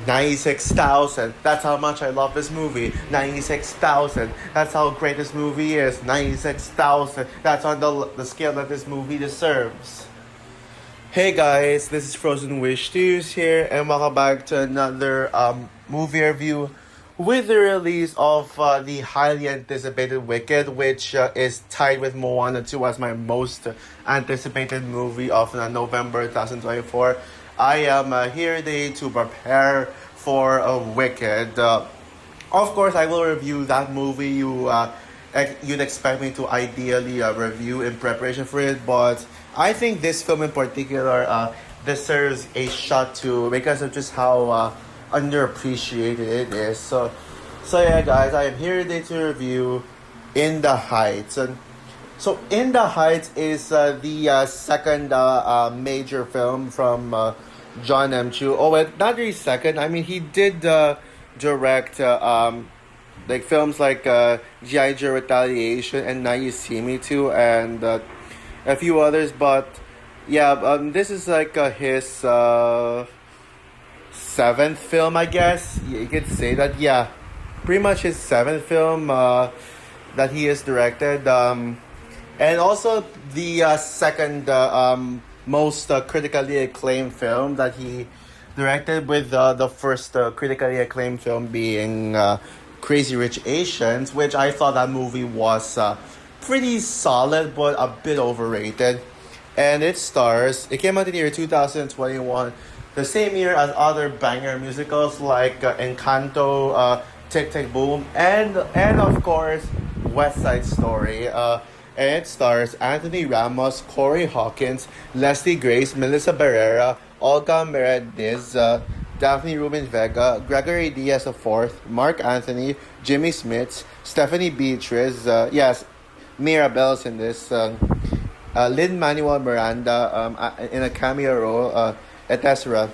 96,000. That's how much I love this movie. 96,000. That's how great this movie is. 96,000. That's on the scale that this movie deserves. Hey guys, this is Frozen Wish Studios here, and welcome back to another movie review with the release of the highly anticipated Wicked, which is tied with Moana 2 as my most anticipated movie of November 2024. I am here today to prepare for Wicked. Of course, I will review that movie you'd expect me to ideally review in preparation for it, but I think this film in particular deserves a shot too because of just how underappreciated it is. So yeah, guys, I am here today to review In the Heights. And so In the Heights is the second major film from John M. Chu. Oh, not really second. I mean, he did direct like films like G.I. Joe Retaliation and Now You See Me Too, and a few others. But yeah, this is like his seventh film, I guess. You could say that. Yeah, pretty much his seventh film that he has directed. And also the second most critically acclaimed film that he directed, with the first critically acclaimed film being Crazy Rich Asians, which I thought that movie was pretty solid but a bit overrated. And it came out in the year 2021, the same year as other banger musicals like Encanto, Tick Tick Boom, and of course West Side Story. And it stars Anthony Ramos, Corey Hawkins, Leslie Grace, Melissa Barrera, Olga Merediz, Daphne Rubin Vega, Gregory Diaz IV, Mark Anthony, Jimmy Smits, Stephanie Beatriz, yes, Mirabelle's in this, Lin-Manuel Miranda in a cameo role, etc.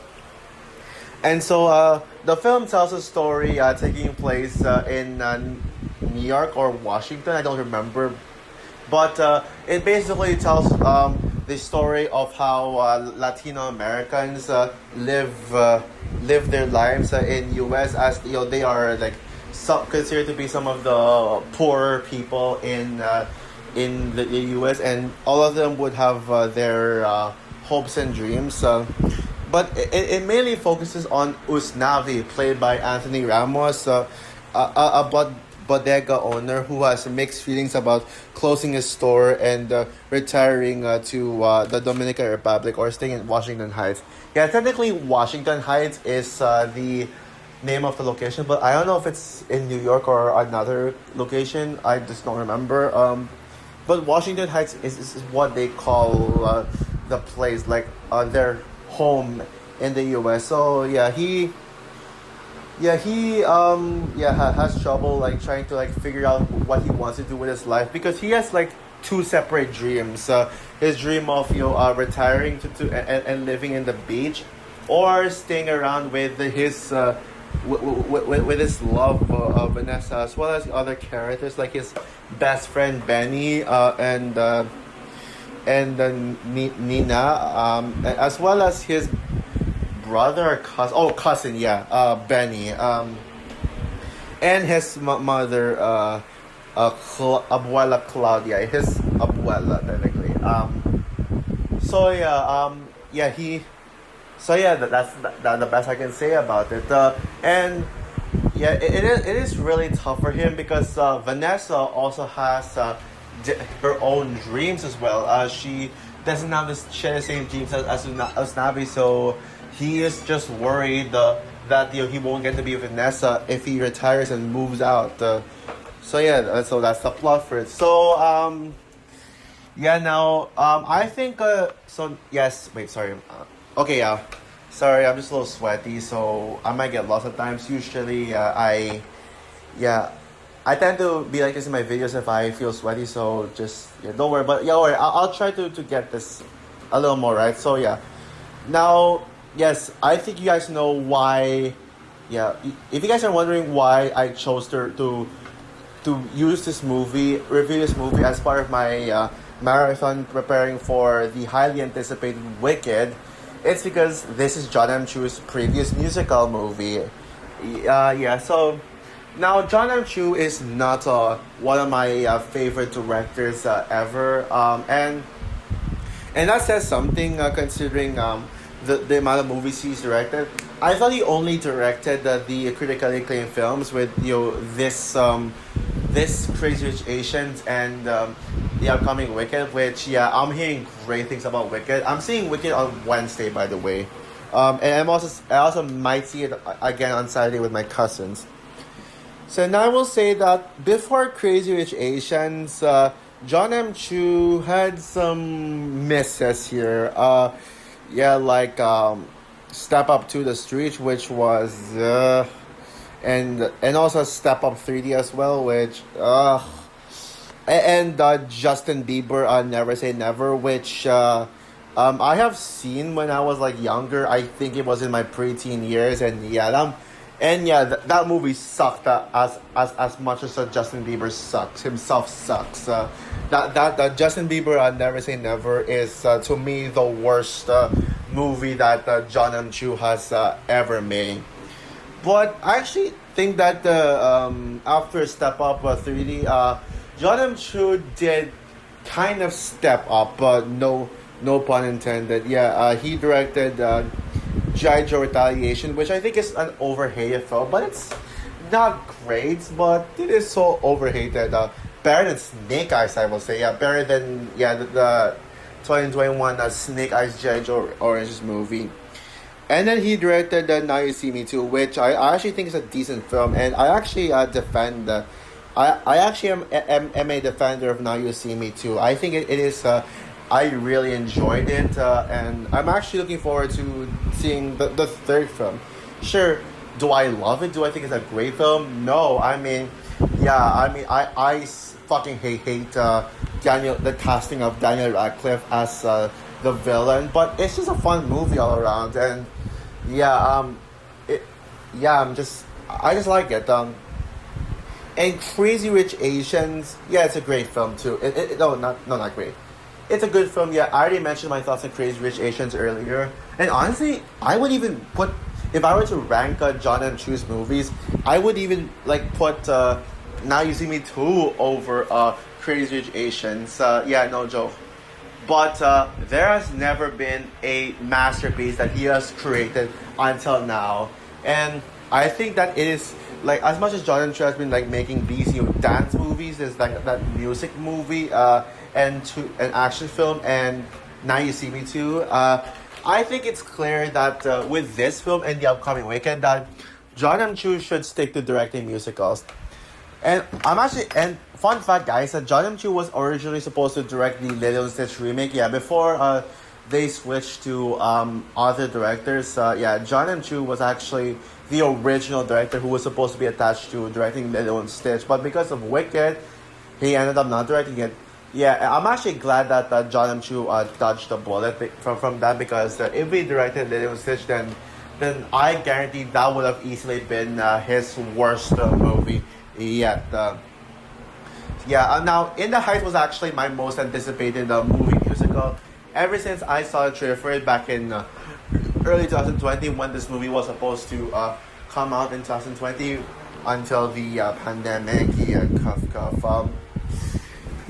And so the film tells a story taking place in New York or Washington, I don't remember. But it basically tells the story of how Latino Americans live their lives in U.S. as they are like considered to be some of the poorer people in the U.S. and all of them would have their hopes and dreams. But it mainly focuses on Usnavi, played by Anthony Ramos, a bodega owner who has mixed feelings about closing his store and retiring to the Dominican Republic or staying in Washington Heights. Yeah, technically Washington Heights is the name of the location, but I don't know if it's in New York or another location. I just don't remember. But Washington Heights is what they call the place, like their home in the U.S. So yeah, he has trouble like trying to like figure out what he wants to do with his life because he has like two separate dreams. His dream of retiring and living in the beach, or staying around with his with his love Vanessa, as well as other characters like his best friend Benny and Nina, as well as his brother or cousin, Benny, and his mother, Abuela Claudia, his abuela technically. That's the best I can say about it. And yeah, it is really tough for him because Vanessa also has her own dreams as well. She doesn't have share the same dreams as Navi, so he is just worried that he won't get to be with Vanessa if he retires and moves out. So that's the plot for it. So I think sorry, I'm just a little sweaty, so I might get lost at times. Usually I tend to be like this in my videos if I feel sweaty, so just don't worry. But don't worry, I'll try to get this a little more right. So yeah, now. Yes, I think you guys know why. Yeah, if you guys are wondering why I chose to use this movie, review this movie as part of my marathon preparing for the highly anticipated Wicked, It's because this is John M. Chu's previous musical movie. Yeah, so now John M. Chu is not one of my favorite directors ever, and that says something considering the amount of movies he's directed. I thought he only directed the critically acclaimed films with this Crazy Rich Asians and the upcoming Wicked, which yeah, I'm hearing great things about Wicked. I'm seeing Wicked on Wednesday, by the way, and I also might see it again on Saturday with my cousins. So now I will say that before Crazy Rich Asians, John M. Chu had some misses here. Yeah, like Step Up to the Street, which was and also Step Up 3D as well, which and Justin Bieber Never Say Never, which I have seen when I was like younger. I think it was in my preteen years, and yeah, that movie sucked as much as Justin Bieber sucks himself sucks. That Justin Bieber Never Say Never is to me the worst movie that John M. Chu has ever made. But I actually think that after Step Up 3D, John M. Chu did kind of step up, but no pun intended. Yeah, he directed G.I. Joe Retaliation, which I think is an overhated film, but it's not great, but it is so overhated. Better than Snake Eyes, I will say. Yeah, better than the 2021 Snake Eyes G.I. Joe Orange movie. And then he directed Now You See Me Too, which I actually think is a decent film, and I actually defend. I actually am a defender of Now You See Me Too. I think it is. I really enjoyed it, and I'm actually looking forward to seeing the third film. Sure, do I love it? Do I think it's a great film? No, I fucking hate the casting of Daniel Radcliffe as the villain, but it's just a fun movie all around, and I just like it. And Crazy Rich Asians, yeah, it's a great film too. Not great. It's a good film. Yeah, I already mentioned my thoughts on Crazy Rich Asians earlier, and honestly, I would even put, if I were to rank John M. Chu's movies, I would even put Now You See Me Too over Crazy Rich Asians. Yeah, no joke. But there has never been a masterpiece that he has created until now. And I think that it is, as much as John M. Chu has been making these dance movies, there's that music movie and an action film, and Now You See Me Too. I think it's clear that with this film and the upcoming Wicked, that John M. Chu should stick to directing musicals. And fun fact, guys, that John M. Chu was originally supposed to direct the Lilo and Stitch remake. Yeah, before they switched to other directors. John M. Chu was actually the original director who was supposed to be attached to directing Lilo and Stitch. But because of Wicked, he ended up not directing it. Yeah, I'm actually glad that John M. Chu dodged the bullet from that, because if he directed Lilo and Stitch, then I guarantee that would have easily been his worst movie yet. Now In the Heights was actually my most anticipated movie musical ever since I saw the trailer for it back in early 2020, when this movie was supposed to come out in 2020 until the pandemic.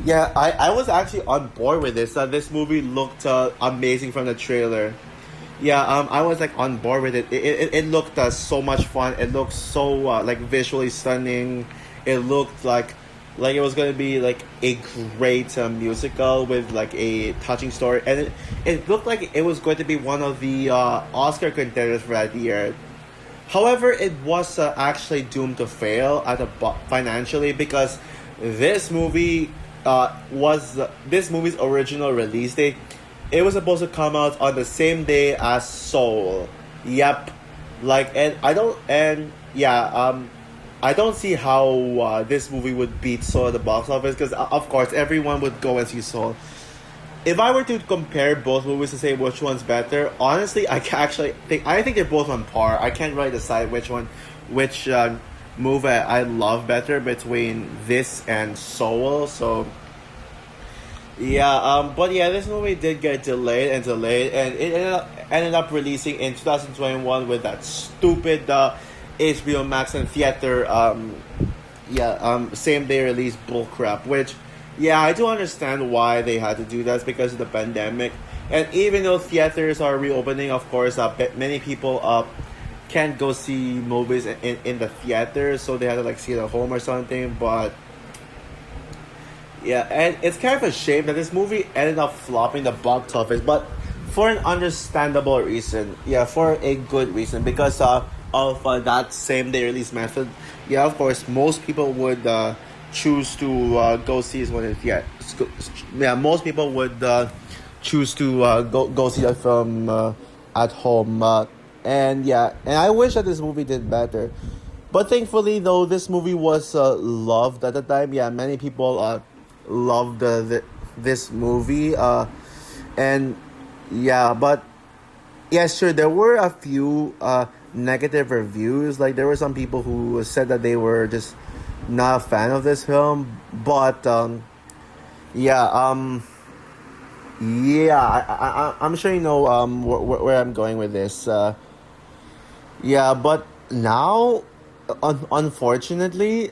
I was actually on board with this. This movie looked amazing from the trailer. I was on board with it. It looked so much fun. It looked so visually stunning. It looked like it was gonna be a great musical with a touching story, and it looked like it was going to be one of the Oscar contenders for that year. However, it was actually doomed to fail financially, because this movie was this movie's original release date. It was supposed to come out on the same day as Soul. Yep, I don't see how this movie would beat Soul at the box office, because of course everyone would go and see Soul. If I were to compare both movies to say which one's better, honestly, I think they're both on par. I can't really decide which movie I love better between this and Soul. So this movie did get delayed, and it ended up, ended up releasing in 2021 with that stupid HBO Max and theater same day release bullcrap. Which, yeah, I do understand why they had to do that. It's because of the pandemic. And even though theaters are reopening, of course, many people can't go see movies in the theaters, so they had to like see it at home or something. But yeah, and it's kind of a shame that this movie ended up flopping the box office, but for an understandable reason. Yeah, for a good reason, because of that same day release method. Yeah, of course, most people would choose to go see this one in theater. Yeah, most people would choose to go see the film at home. And yeah, and I wish that this movie did better. But thankfully, though, this movie was loved at the time. Yeah, many people loved this movie. And yeah, but yeah, sure, there were a few negative reviews. Like, there were some people who said that they were just not a fan of this film. But yeah, I'm sure you know where I'm going with this. Yeah, but now, unfortunately,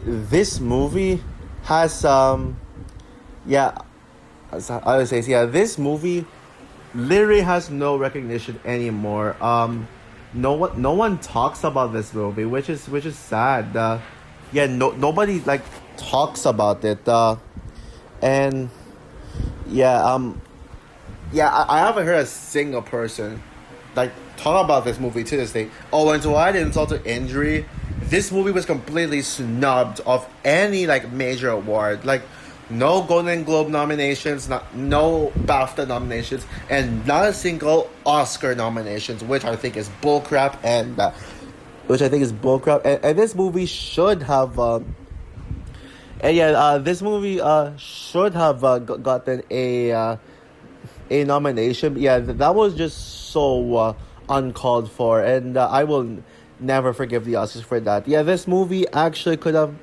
this movie has yeah, as I would say, yeah, this movie literally has no recognition anymore. No one talks about this movie, which is sad. Yeah, nobody like talks about it. And yeah, I haven't heard a single person like talk about this movie to this day. Oh, and to add insult to injury, this movie was completely snubbed of any like major award. Like, no Golden Globe nominations, no BAFTA nominations, and not a single Oscar nominations, which I think is bullcrap. And this movie should have. This movie should have gotten a nomination. Yeah, that was just so uncalled for, and I will never forgive the Oscars for that. Yeah, this movie actually could have.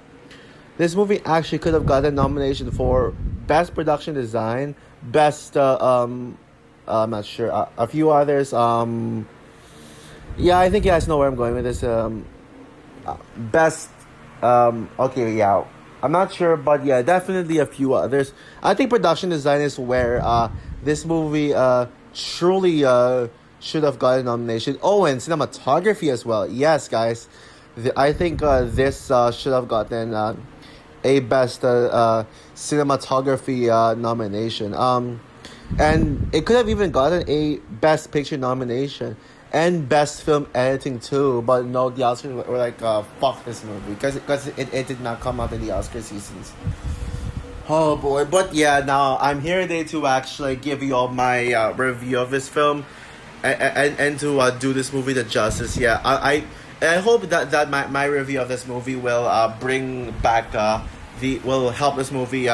This movie actually could have gotten a nomination for Best Production Design, Best, I'm not sure, a few others. Yeah, I think you guys know where I'm going with this. Best, okay, yeah, I'm not sure, but yeah, definitely a few others. I think Production Design is where this movie truly should have gotten a nomination. Oh, and Cinematography as well. Yes, guys, I think this should have gotten a Best Cinematography nomination. And it could have even gotten a Best Picture nomination and Best Film Editing too. But no, the Oscars were like, fuck this movie, because it did not come out in the Oscar seasons. Oh boy, but yeah, now I'm here today to actually give you all my review of this film, and to do this movie the justice. Yeah, I hope that my review of this movie will bring back will help this movie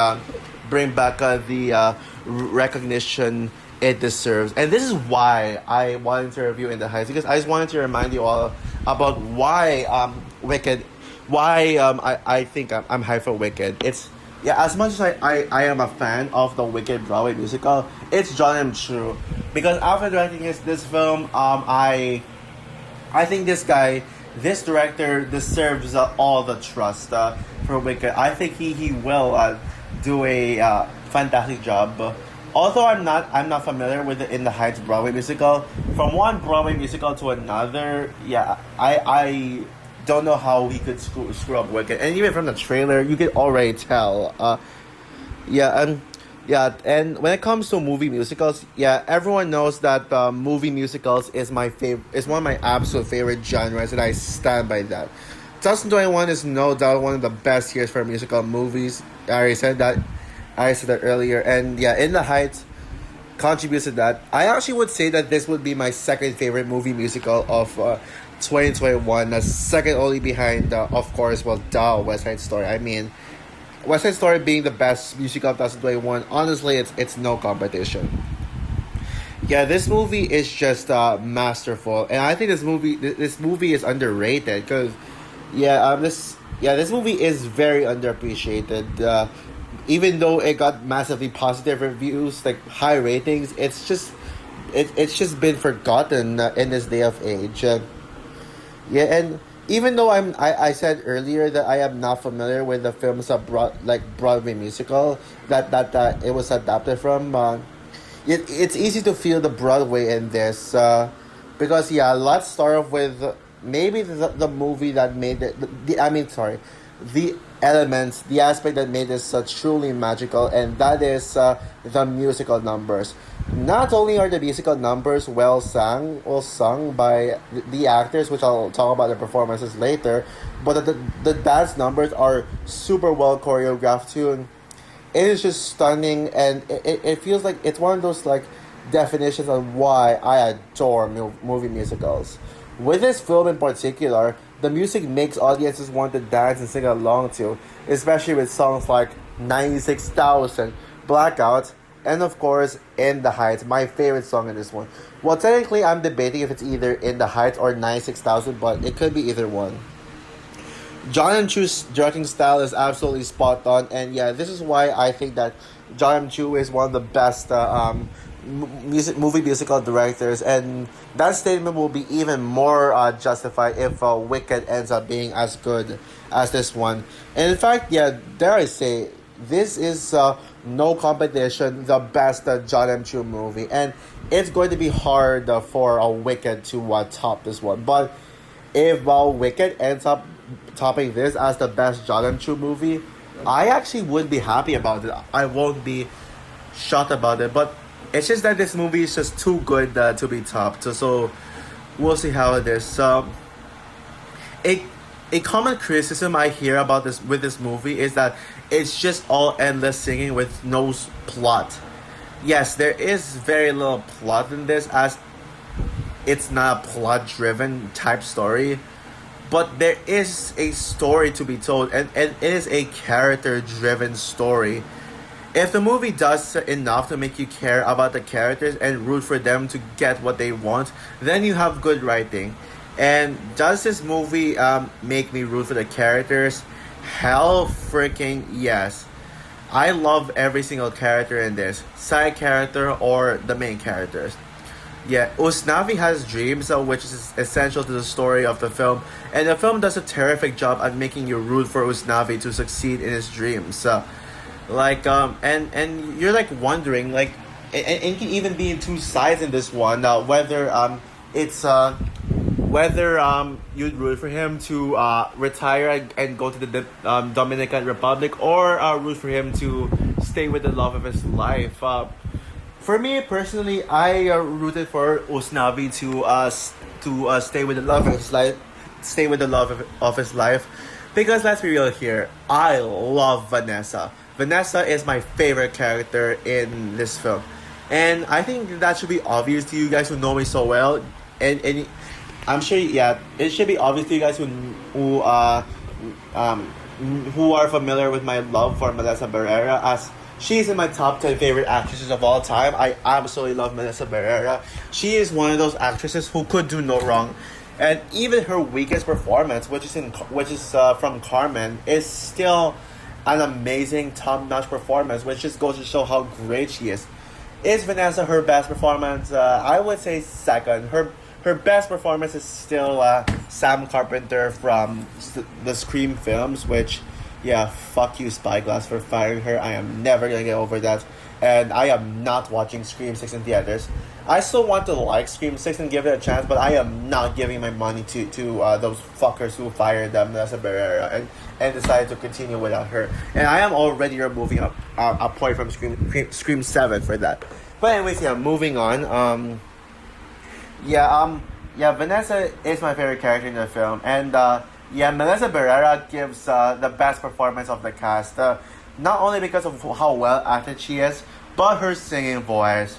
bring back the recognition it deserves. And this is why I wanted to review In the Heights, because I just wanted to remind you all about why Wicked, why I think I'm hyped for Wicked. It's, yeah, as much as I am a fan of the Wicked Broadway musical, it's John M. Chu. Because after directing this film, I think this director deserves all the trust for Wicked. I think he will do a fantastic job. Although I'm not familiar with the In the Heights Broadway musical, from one Broadway musical to another, yeah, I don't know how he could screw up Wicked. And even from the trailer, you could already tell. And when it comes to movie musicals, yeah, everyone knows that movie musicals is one of my absolute favorite genres, and I stand by that. 2021 is no doubt one of the best years for musical movies. I already said that earlier, and yeah, In the Heights contributes to that. I actually would say that this would be my second favorite movie musical of 2021, second only behind, of course, West Side Story. I mean, West Side Story being the best musical of 2021, honestly, it's no competition. Yeah, this movie is just masterful, and I think this movie is underrated, because this movie is very underappreciated. Even though it got massively positive reviews, like high ratings, it's just it's just been forgotten in this day of age. Yeah, and even though I said earlier that I am not familiar with the films of Broadway musical that it was adapted from, it's easy to feel the Broadway in this, because yeah, let's start off with maybe the movie that made it. I mean, sorry, the elements, the aspect that made this truly magical, and that is the musical numbers. Not only are the musical numbers well sung by the actors, which I'll talk about the performances later, but the dance numbers are super well choreographed too. And it is just stunning, and it feels like it's one of those like definitions on why I adore movie musicals. With this film in particular, the music makes audiences want to dance and sing along to, especially with songs like 96,000, Blackout, and of course, In the Heights, my favorite song in this one. Well, technically, I'm debating if it's either In the Heights or 96,000, but it could be either one. John M. Chu's directing style is absolutely spot on, and yeah, this is why I think that John M. Chu is one of the best movie musical directors, and that statement will be even more justified if Wicked ends up being as good as this one. And in fact, yeah, dare I say, this is no competition the best John M. Chu movie, and it's going to be hard for a Wicked to top this one. But if Wicked ends up topping this as the best John M. Chu movie, I actually would be happy about it. I won't be shocked about it, but it's just that this movie is just too good to be topped. So we'll see how it is. A a common criticism I hear about this movie is that it's just all endless singing with no plot. Yes, there is very little plot in this, as it's not a plot-driven type story, but there is a story to be told, and it is a character-driven story. If the movie does enough to make you care about the characters and root for them to get what they want, then you have good writing. And does this movie make me root for the characters? Hell freaking yes. I love every single character in this, side character or the main characters. Yeah, Usnavi has dreams, which is essential to the story of the film, and the film does a terrific job at making you root for Usnavi to succeed in his dreams. And you're like wondering, like, and it can even be in two sides in this one. Whether you'd root for him to retire and go to the Dominican Republic, or root for him to stay with the love of his life. For me personally, I rooted for Usnavi to stay with the love of his life, of his life, because let's be real here, I love Vanessa. Vanessa is my favorite character in this film, and I think that should be obvious to you guys who know me so well, and I'm sure, yeah, it should be obvious to you guys who are familiar with my love for Melissa Barrera, as she's in my top 10 favorite actresses of all time. I absolutely love Melissa Barrera. She is one of those actresses who could do no wrong, and even her weakest performance, which is from Carmen, is still an amazing top-notch performance, which just goes to show how great she is. Is Vanessa her best performance? I would say second. Her best performance is still Sam Carpenter from the Scream films, which, yeah, fuck you, Spyglass, for firing her. I am never gonna get over that. And I am not watching Scream 6 in theaters. I still want to like Scream 6 and give it a chance, but I am not giving my money to those fuckers who fired Melissa Barrera and decided to continue without her. And I am already removing a point from Scream 7 for that. But anyways, yeah, moving on. Vanessa is my favorite character in the film, and Melissa Barrera gives the best performance of the cast. Not only because of how well acted she is, but her singing voice.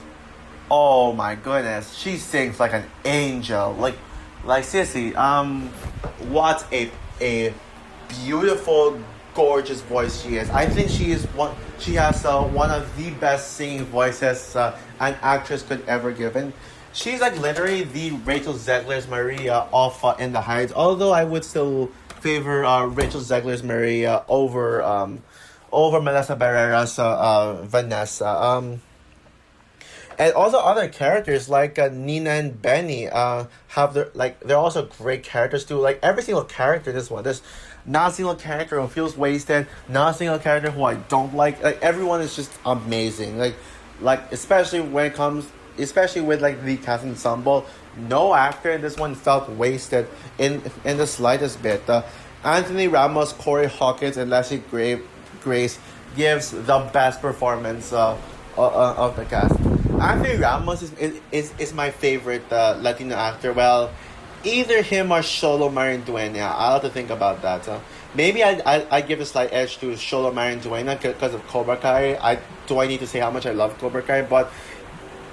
Oh my goodness, she sings like an angel. Like seriously, what a beautiful, gorgeous voice she is. I think she has one of the best singing voices an actress could ever give. And she's like literally the Rachel Zegler's Maria of In the Heights. Although I would still favor Rachel Zegler's Maria over Melissa Barrera's Vanessa. And also other characters like Nina and Benny have their like they're also great characters too. Like every single character in this one, there's not a single character who feels wasted, not a single character who I don't like. Like everyone is just amazing. Like especially when it comes, especially with like the cast ensemble, no actor in this one felt wasted in the slightest bit. Anthony Ramos, Corey Hawkins, and Grace gives the best performance of the cast. Anthony Ramos is my favorite Latino actor. Well, either him or Sholo Marinduena. I'll have to think about that. Maybe I give a slight edge to Sholo Marinduena because of Cobra Kai. I need to say how much I love Cobra Kai, but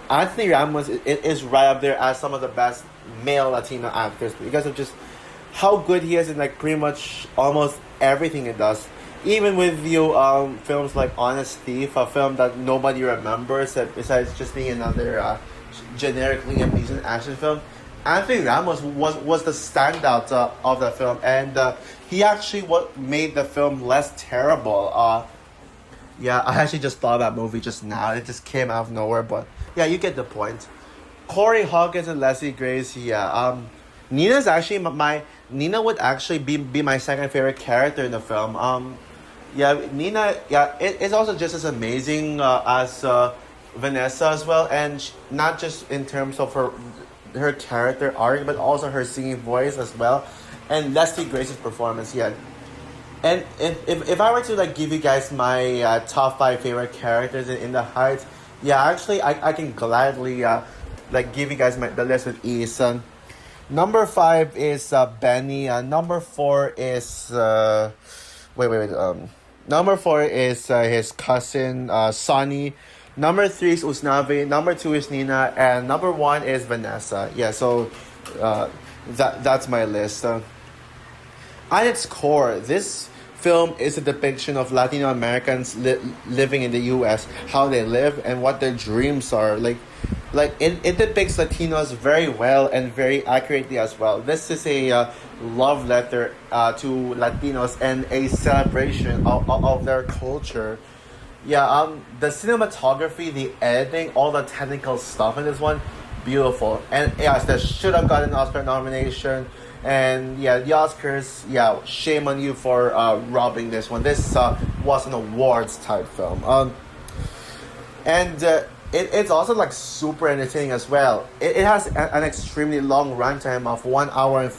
Anthony Ramos is right up there as some of the best male Latino actors because of just how good he is in like pretty much almost everything he does. Even with films like Honest Thief, a film that nobody remembers besides just being another generically amusing action film, Anthony Ramos was the standout of the film, and he actually what made the film less terrible. Yeah, I actually just thought of that movie just now. It just came out of nowhere, but yeah, you get the point. Corey Hawkins and Leslie Grace, yeah. Nina's actually Nina would actually be my second favorite character in the film. Yeah, Nina, yeah, it's also just as amazing as Vanessa as well, and not just in terms of her character arc, but also her singing voice as well, and Leslie Grace's performance. Yeah, and if I were to like give you guys my top five favorite characters in the Heights, yeah, actually I can gladly like give you guys the list with ease. Number five is Benny. Number four is wait. Number four is his cousin Sonny. Number three is Usnavi. Number two is Nina, and number one is Vanessa. Yeah, so that's my list. At its core, this film is a depiction of Latino Americans living in the U.S., how they live and what their dreams are. Like it depicts Latinos very well and very accurately as well. This is a love letter to Latinos and a celebration of their culture. Yeah, the cinematography, the editing, all the technical stuff in this one, beautiful. And yes, that should have gotten an Oscar nomination. And yeah, the Oscars, yeah, shame on you for robbing this one. This was an awards type film. And it's also like super entertaining as well. It has an extremely long runtime of 1 hour and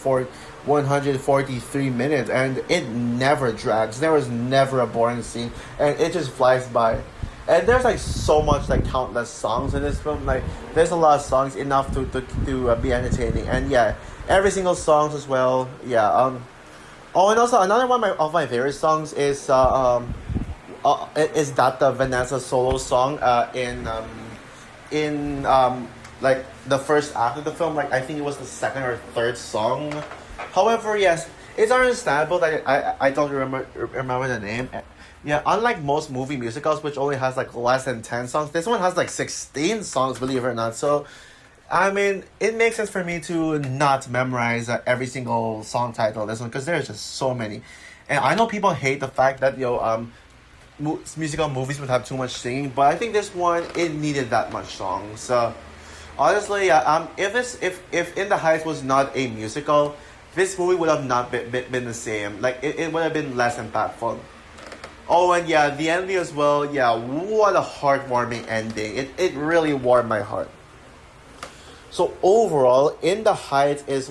143 minutes, and it never drags. There was never a boring scene, and it just flies by. And there's like so much like countless songs in this film. Like there's a lot of songs, enough to be entertaining. And yeah, every single songs as well. Yeah. Oh, and also another one of my favorite songs is is that the Vanessa solo song in like the first act of the film. Like I think it was the second or third song. However, yes, it's understandable that I don't remember the name. Yeah, unlike most movie musicals, which only has like less than 10 songs, this one has like 16 songs, believe it or not. So, I mean, it makes sense for me to not memorize every single song title of this one because there's just so many. And I know people hate the fact that musical movies would have too much singing, but I think this one it needed that much song. So honestly, if In the Heights was not a musical, this movie would have not been the same. Like it would have been less impactful. Oh, and yeah, the ending as well. Yeah, what a heartwarming ending. It really warmed my heart. So overall, In the Heights is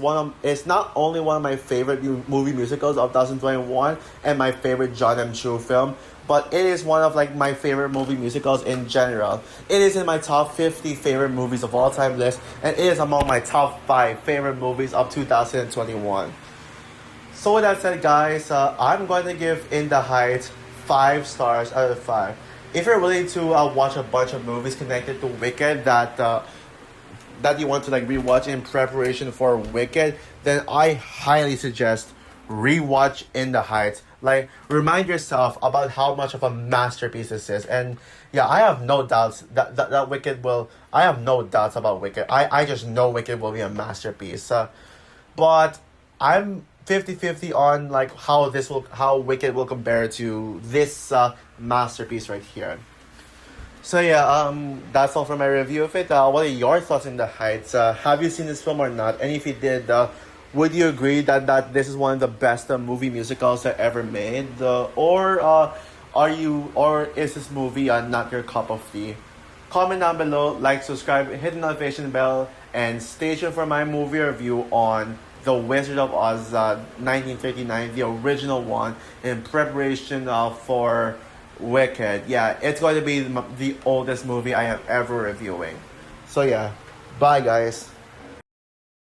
not only one of my favorite movie musicals of 2021 and my favorite John M. Chu film, but it is one of like my favorite movie musicals in general. It is in my top 50 favorite movies of all time list, and it is among my top 5 favorite movies of 2021. So with that said, guys, I'm going to give In the Heights 5 stars out of 5. If you're willing to watch a bunch of movies connected to Wicked that you want to like rewatch in preparation for Wicked, then I highly suggest rewatch In the Heights. Like, remind yourself about how much of a masterpiece this is. And yeah, I have no doubts that Wicked will. I have no doubts about Wicked. I just know Wicked will be a masterpiece. But I'm 50-50 on like how Wicked will compare to this masterpiece right here. So yeah, that's all for my review of it. What are your thoughts in The Heights? Have you seen this film or not? And if you did, would you agree that this is one of the best movie musicals that ever made? Or is this movie not your cup of tea? Comment down below, like, subscribe, hit the notification bell, and stay tuned for my movie review on The Wizard of Oz 1939, the original one, in preparation for Wicked. Yeah, it's going to be the oldest movie I am ever reviewing. So yeah, bye guys.